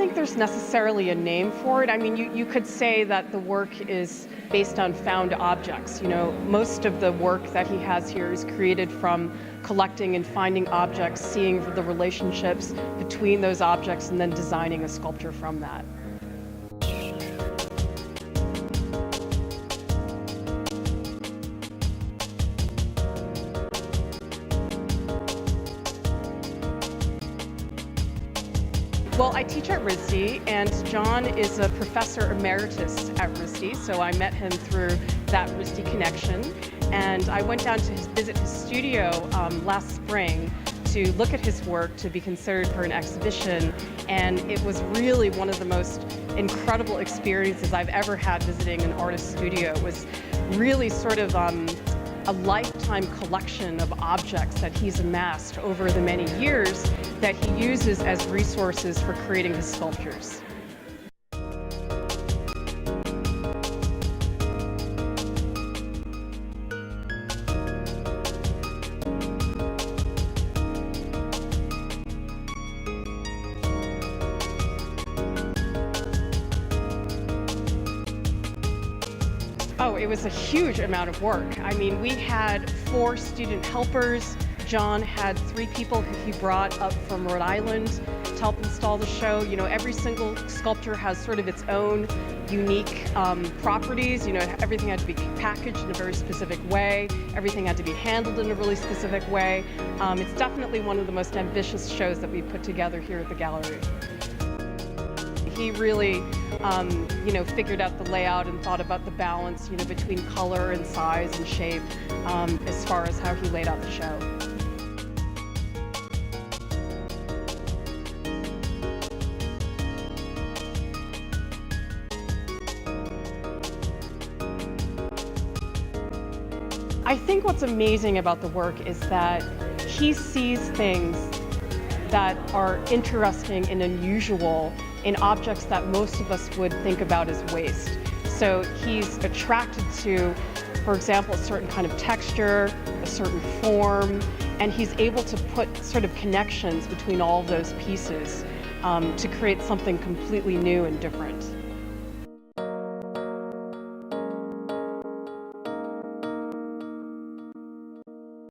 think there's necessarily a name for it. I mean, you could say that the work is based on found objects. You know, most of the work that he has here is created from collecting and finding objects, seeing the relationships between those objects, and then designing a sculpture from that. Well, I teach at RISD, and John is a professor emeritus at RISD, so I met him through that RISD connection. And I went down to visit his studio last spring to look at his work to be considered for an exhibition, and it was really one of the most incredible experiences I've ever had visiting an artist's studio. It was really sort of a lifetime collection of objects that he's amassed over the many years that he uses as resources for creating his sculptures. Oh, it was a huge amount of work. I mean, we had 4 student helpers. John had 3 people who he brought up from Rhode Island to help install the show. You know, every single sculpture has sort of its own unique properties. You know, everything had to be packaged in a very specific way. Everything had to be handled in a really specific way. It's definitely one of the most ambitious shows that we've put together here at the gallery. He really, you know, figured out the layout and thought about the balance, you know, between color and size and shape as far as how he laid out the show. I think what's amazing about the work is that he sees things that are interesting and unusual in objects that most of us would think about as waste. So he's attracted to, for example, a certain kind of texture, a certain form, and he's able to put sort of connections between all of those pieces to create something completely new and different.